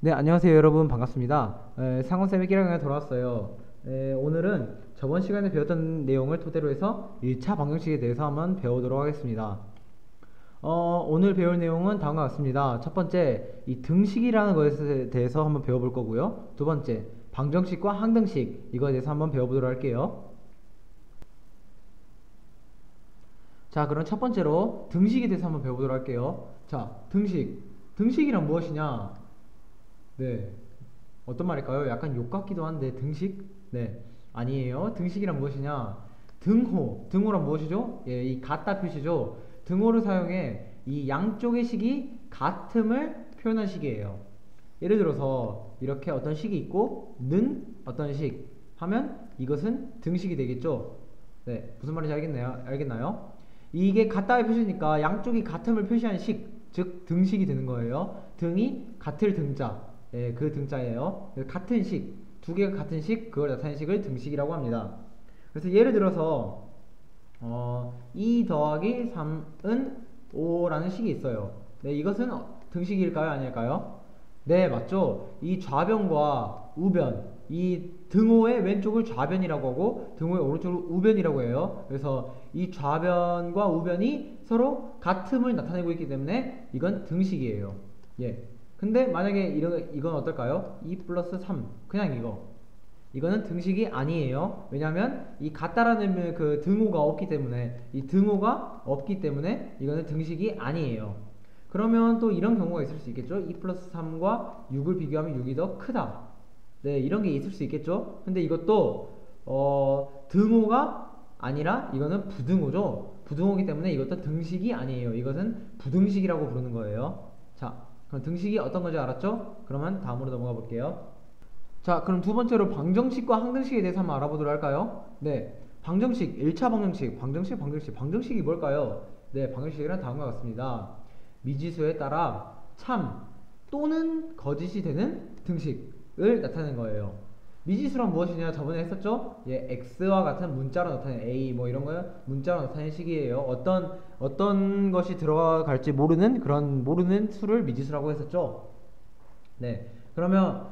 네, 안녕하세요 여러분. 반갑습니다. 상원쌤의 1학년에 돌아왔어요. 오늘은 저번 시간에 배웠던 내용을 토대로 해서 1차 방정식에 대해서 한번 배우도록 하겠습니다. 오늘 배울 내용은 다음과 같습니다. 첫 번째, 이 등식이라는 것에 대해서 한번 배워볼 거고요. 두 번째, 방정식과 항등식, 이거에 대해서 한번 배워보도록 할게요. 자, 그럼 첫 번째로 등식에 대해서 한번 배워보도록 할게요. 자, 등식. 등식이란 무엇이냐? 네. 어떤 말일까요? 약간 욕 같기도 한데 등식? 네. 아니에요. 등식이란 무엇이냐? 등호. 등호란 무엇이죠? 예, 이 같다 표시죠. 등호를 사용해 이 양쪽의 식이 같음을 표현한 식이에요. 예를 들어서 이렇게 어떤 식이 있고 는 어떤 식 하면 이것은 등식이 되겠죠. 네. 무슨 말인지 알겠나요? 이게 같다의 표시니까 양쪽이 같음을 표시한 식, 즉 등식이 되는 거예요. 등이 같을 등자. 예, 그 등자예요. 같은 식, 두 개가 같은 식, 그걸 나타내는 식을 등식이라고 합니다. 그래서 예를 들어서 2 더하기 3은 5라는 식이 있어요. 네, 이것은 등식일까요? 아닐까요? 네, 맞죠? 이 좌변과 우변, 이 등호의 왼쪽을 좌변이라고 하고 등호의 오른쪽을 우변이라고 해요. 그래서 이 좌변과 우변이 서로 같음을 나타내고 있기 때문에 이건 등식이에요. 예. 근데 만약에 이건 어떨까요? 2 플러스 3 그냥 이거는 등식이 아니에요. 왜냐하면 이 같다라는 그 등호가 없기 때문에 이거는 등식이 아니에요. 그러면 또 이런 경우가 있을 수 있겠죠. 2 플러스 3과 6을 비교하면 6이 더 크다. 네, 이런 게 있을 수 있겠죠. 근데 이것도 등호가 아니라 이거는 부등호죠. 부등호이기 때문에 이것도 등식이 아니에요. 이것은 부등식이라고 부르는 거예요. 자, 그럼 등식이 어떤 건지 알았죠? 그러면 다음으로 넘어가 볼게요. 자, 그럼 두 번째로 방정식과 항등식에 대해서 한번 알아보도록 할까요? 네, 방정식, 1차 방정식이 뭘까요? 네, 방정식이란 다음과 같습니다. 미지수에 따라 참 또는 거짓이 되는 등식을 나타내는 거예요. 미지수란 무엇이냐? 저번에 했었죠? 예, x와 같은 문자로 나타낸 a 뭐 이런 거요. 문자로 나타낸 식이에요. 어떤 것이 들어갈지 모르는 수를 미지수라고 했었죠. 네. 그러면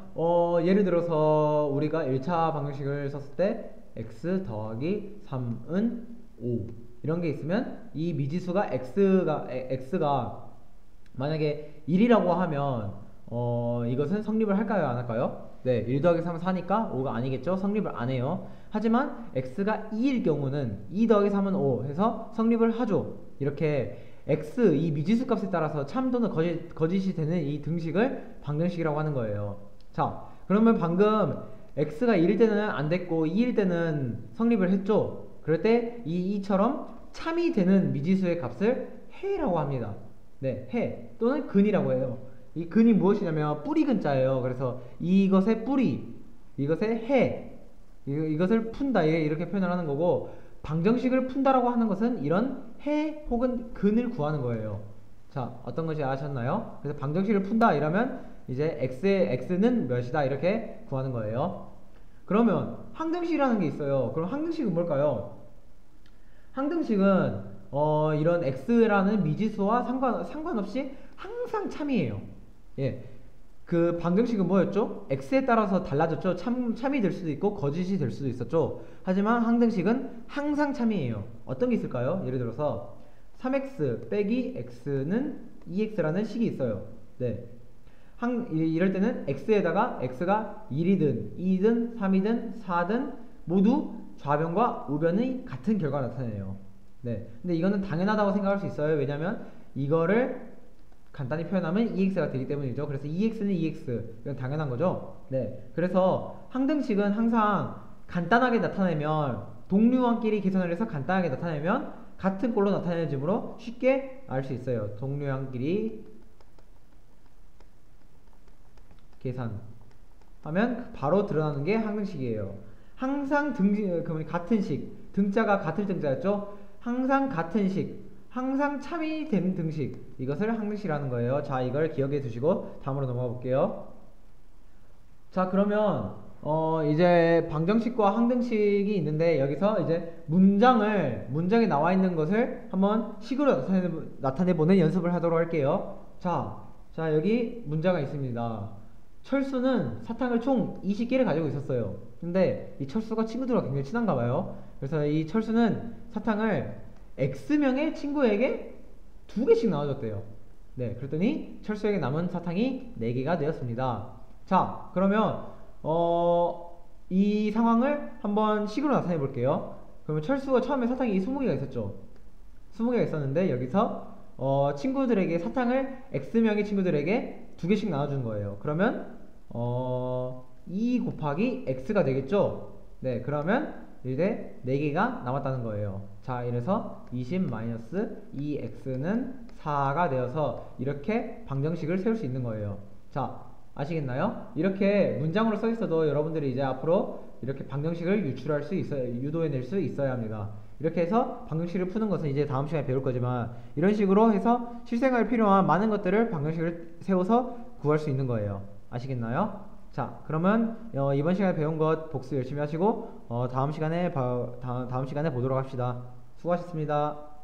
예를 들어서 우리가 1차 방정식을 썼을 때 x 더하기 3은 5 이런 게 있으면 이 미지수가 x가 만약에 1이라고 하면 이것은 성립을 할까요? 안 할까요? 네, 1 더하기 3은 4니까 5가 아니겠죠? 성립을 안 해요. 하지만 x가 2일 경우는 2 더하기 3은 5 해서 성립을 하죠. 이렇게 x, 이 미지수 값에 따라서 참 또는 거짓이 되는 이 등식을 방정식이라고 하는 거예요. 자, 그러면 방금 x가 1일 때는 안 됐고 2일 때는 성립을 했죠. 그럴 때 이 2처럼 참이 되는 미지수의 값을 해라고 합니다. 네, 해 또는 근이라고 해요. 이 근이 무엇이냐면 뿌리 근자예요. 그래서 이것의 뿌리, 이것의 해, 이것을 푼다 이렇게 표현을 하는 거고, 방정식을 푼다라고 하는 것은 이런 해 혹은 근을 구하는 거예요. 자, 어떤 것이 아셨나요? 그래서 방정식을 푼다 이러면 이제 x의 x는 몇이다 이렇게 구하는 거예요. 그러면 항등식이라는 게 있어요. 그럼 항등식은 뭘까요? 항등식은 이런 x라는 미지수와 상관없이 항상 참이에요. 예. 그 방정식은 뭐였죠? x에 따라서 달라졌죠. 참이 될 수도 있고 거짓이 될 수도 있었죠. 하지만 항등식은 항상 참이에요. 어떤 게 있을까요? 예를 들어서 3x 빼기 x는 2x라는 식이 있어요. 네. 이럴 때는 x에다가 x가 1이든 2든 3이든 4든 모두 좌변과 우변의 같은 결과를 나타내요. 네. 근데 이거는 당연하다고 생각할 수 있어요. 왜냐면 이거를 간단히 표현하면 EX가 되기 때문이죠. 그래서 EX는 EX. 이건 당연한 거죠. 네. 그래서 항등식은 항상 간단하게 나타내면 동류항끼리 계산을 해서 간단하게 나타내면 같은 꼴로 나타내지므로 쉽게 알 수 있어요. 동류항끼리 계산하면 바로 드러나는 게 항등식이에요. 항상 그러면 같은 식, 등자가 같을 등자였죠. 항상 같은 식, 항상 참이 되는 등식, 이것을 항등식이라는 거예요. 자, 이걸 기억해 두시고 다음으로 넘어가 볼게요. 자, 그러면 이제 방정식과 항등식이 있는데, 여기서 이제 문장에 나와 있는 것을 한번 식으로 나타내보는 연습을 하도록 할게요. 자, 여기 문자가 있습니다. 철수는 사탕을 총 20개를 가지고 있었어요. 근데 이 철수가 친구들과 굉장히 친한가 봐요. 그래서 이 철수는 사탕을 X명의 친구에게 2개씩 나눠줬대요. 네, 그랬더니 철수에게 남은 사탕이 4개가 되었습니다. 자, 그러면 이 상황을 한번 식으로 나타내 볼게요. 그러면 철수가 처음에 사탕이 20개가 있었죠. 20개가 있었는데 여기서 친구들에게 사탕을 X명의 친구들에게 2개씩 나눠주는 거예요. 그러면 2 곱하기 X가 되겠죠? 네, 그러면 이제 4개가 남았다는 거예요. 자, 이래서 20-2X는 4가 되어서 이렇게 방정식을 세울 수 있는 거예요. 자, 아시겠나요? 이렇게 문장으로 써 있어도 여러분들이 이제 앞으로 이렇게 방정식을 유출할 수 있어요. 유도해낼 수 있어야 합니다. 이렇게 해서 방정식을 푸는 것은 이제 다음 시간에 배울 거지만 이런 식으로 해서 실생활에 필요한 많은 것들을 방정식을 세워서 구할 수 있는 거예요. 아시겠나요? 자, 그러면 이번 시간에 배운 것 복습 열심히 하시고 다음 시간에 보도록 합시다. 수고하셨습니다.